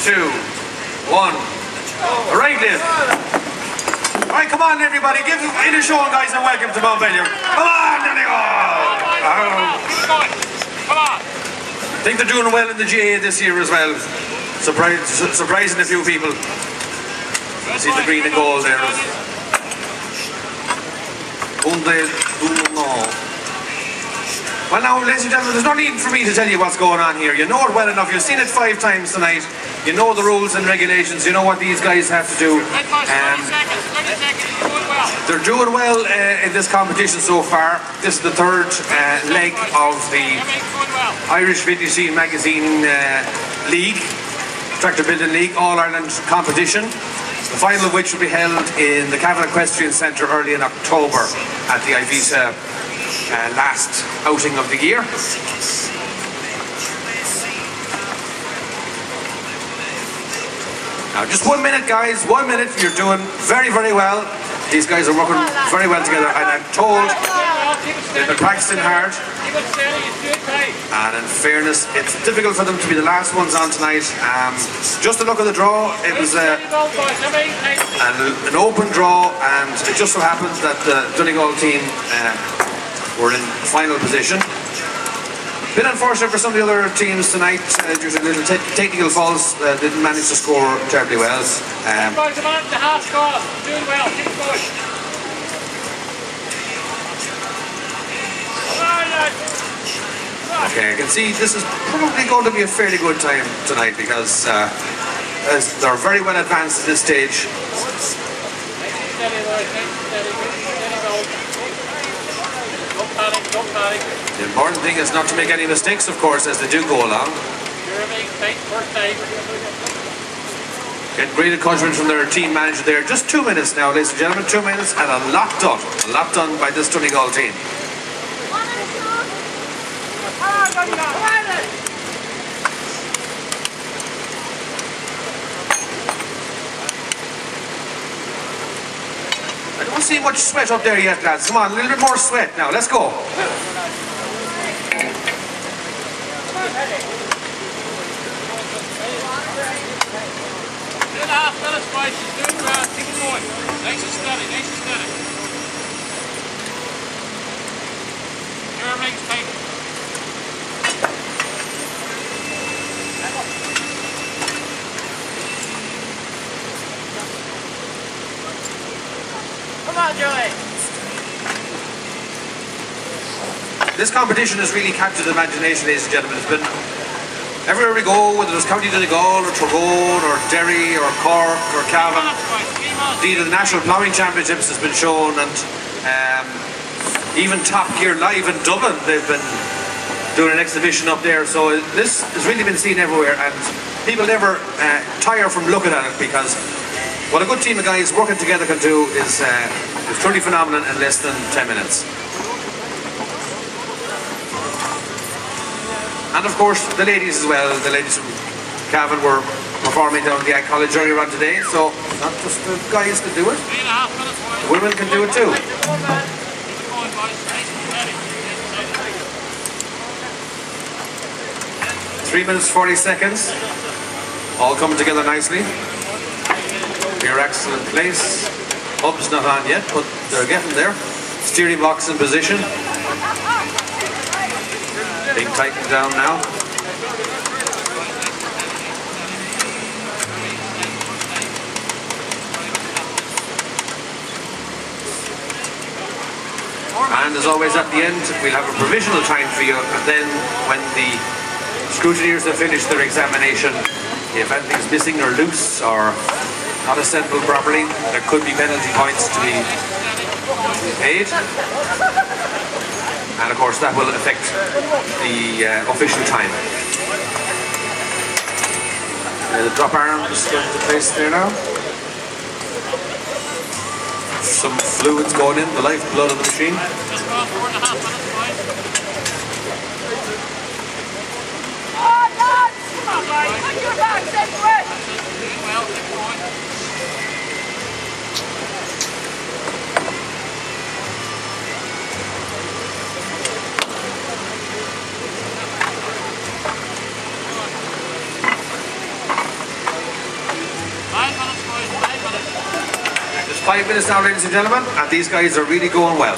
2, 1. Right, Liv. Alright, come on everybody, give Inishowen guys a welcome to Mount Bellew. Come on, there they go! Come on! I think they're doing well in the GA this year as well. Surprising a few people. See the green and gold there. Well now, ladies and gentlemen, there's no need for me to tell you what's going on here. You know it well enough. You've seen it 5 times tonight. You know the rules and regulations. You know what these guys have to do. They're doing well in this competition so far. This is the 3rd leg of the Irish Vintage Scene Magazine League, Tractor Building League, All-Ireland competition. The final of which will be held in the Cavan Equestrian Centre early in October at the Ivisa last outing of the year. Now just 1 minute guys, 1 minute. You're doing very, very well. These guys are working very well together, and I'm told they've been practicing hard. And in fairness, it's difficult for them to be the last ones on tonight. Just a look at the draw, it was an open draw, and it just so happened that the Donegal team were in final position. Bit unfortunate for some of the other teams tonight due to little technical faults. Didn't manage to score terribly well. Okay, I can see this is probably going to be a fairly good time tonight because they're very well advanced at this stage. The important thing is not to make any mistakes, of course, as they do go along. Get great encouragement from their team manager there. Just 2 minutes now, ladies and gentlemen, 2 minutes and a lot done. A lot done by this Donegal team. I don't see much sweat up there yet, lads. Come on, a little bit more sweat now. Let's go. Nice and steady, nice and steady. Your rings tight. Come on, Joey. This competition has really captured the imagination, ladies and gentlemen. It's been everywhere we go, whether it's County Donegal or Tyrone or Derry or Cork or Cavan. Indeed, the National Ploughing Championships has been shown, and even Top Gear Live in Dublin, they've been doing an exhibition up there. So this has really been seen everywhere, and people never tire from looking at it, because what a good team of guys working together can do is truly phenomenal in less than 10 minutes. And of course the ladies as well. The ladies from Cavan were performing down the Ag College earlier on today, so not just the guys can do it, the women can do it too. 3 minutes 40 seconds, all coming together nicely. Rear axle in place, hub's not on yet, but they're getting there. Steering box in position, being tightened down now. And as always at the end, we'll have a provisional time for you, and then when the scrutineers have finished their examination, if anything's missing or loose or not assembled properly, there could be penalty points to be paid. And of course that will affect the official time. The drop arm just going into place there now. Some fluids going in, the lifeblood of the machine. 5 minutes now, ladies and gentlemen, and these guys are really going well.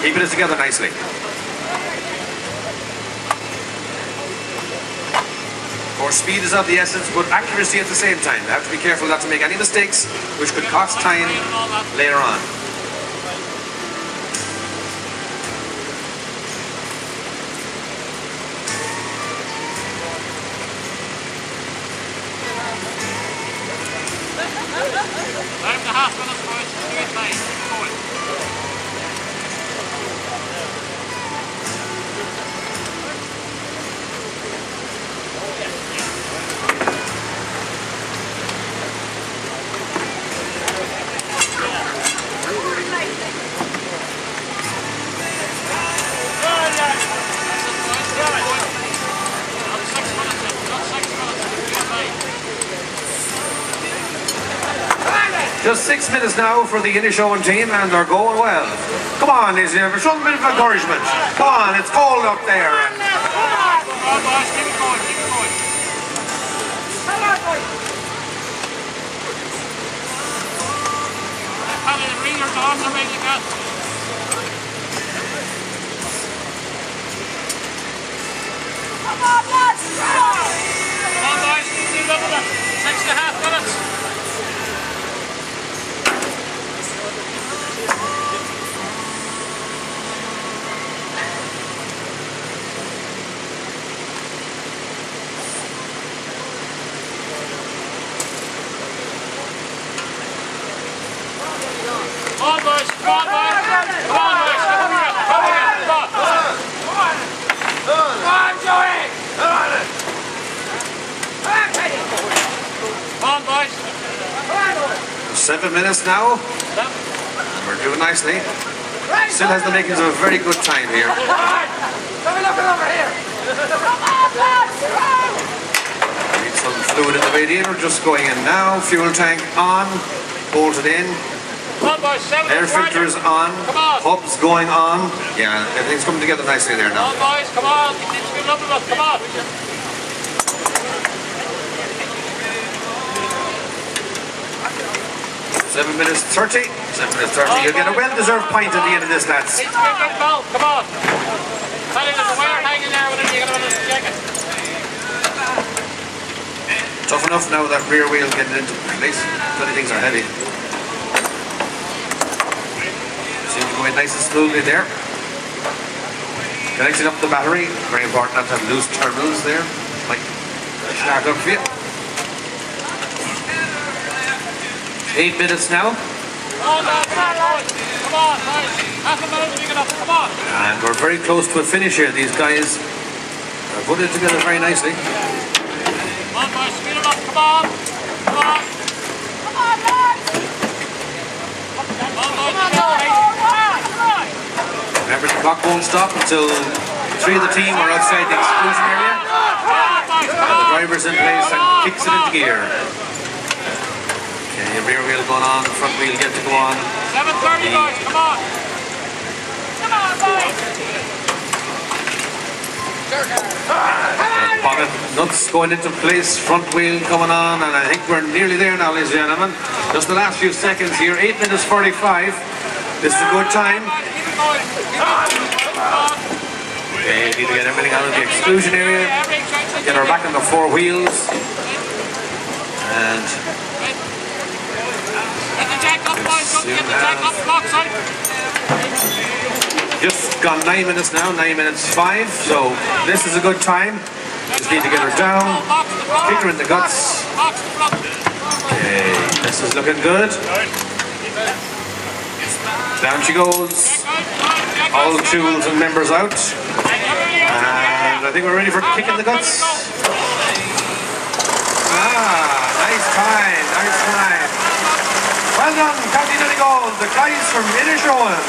Keeping it together nicely. Of course, speed is of the essence, but accuracy at the same time. They have to be careful not to make any mistakes, which could cost time later on. Time to half minutes, boys. Straight line. Keep going. Just 6 minutes now for the Inishowen team, and they're going well. Come on, ladies and gentlemen, show them a bit of encouragement. Come on, it's cold up there. Come on, boys. Keep it going. Keep it going. Paddy, the readers are on the way you got. Come on, boys. Keep it up with it. 6.5 minutes. Come on, boys. Come on, boys. Come on, boys. Come on. Come on. Come on, Joey. Come on. Come on, boys. 7 minutes now. And we're doing nicely. Still has the makings of a very good time here. Need some fluid in the radiator, just going in now. Fuel tank on, bolted in. Come on, boys. Air filter is on. Come on. Hub's going on. Yeah, everything's coming together nicely there now. Come on, boys. Come on. Keep it up with us. Come on. 7 minutes 30. 7 minutes 30. You'll get a well-deserved pint at the end of this, lads. Come on. Paddy, there's a wire hanging there with it. You're going to check it. Tough enough now that rear wheel getting into place. Bloody things are heavy. Seems to go in nice and smoothly there. Connecting up the battery. Very important not to have loose terminals there. Like, start up for you. 8 minutes now. Come on, boys. Come on, boys. Half a minute, we get up. Come on. And we're very close to a finish here. These guys are putting it together very nicely. Come on, boys. Speed it up. Come on. Come on. Come on, boys. Come on, boys. Remember, the clock won't stop until 3 of the team are outside the exclusion area. The driver's in place and kicks it into gear. Okay, rear wheel going on, front wheel yet to go on. 7:30, boys. Come on. Come on, boys. Bonnet nuts going into place, front wheel coming on, and I think we're nearly there now, ladies and gentlemen. Just the last few seconds here, 8 minutes 45. This is a good time. Okay, need to get everything out of the exclusion area. Get her back on the 4 wheels. And just gone 9 minutes now, 9 minutes 5, so this is a good time. Just need to get her down, kick her in the guts. Okay, this is looking good. Down she goes. All the tools and members out. And I think we're ready for kick in the guts. Nice time, nice time. Well done, County Donegal, the guys from Inishowen.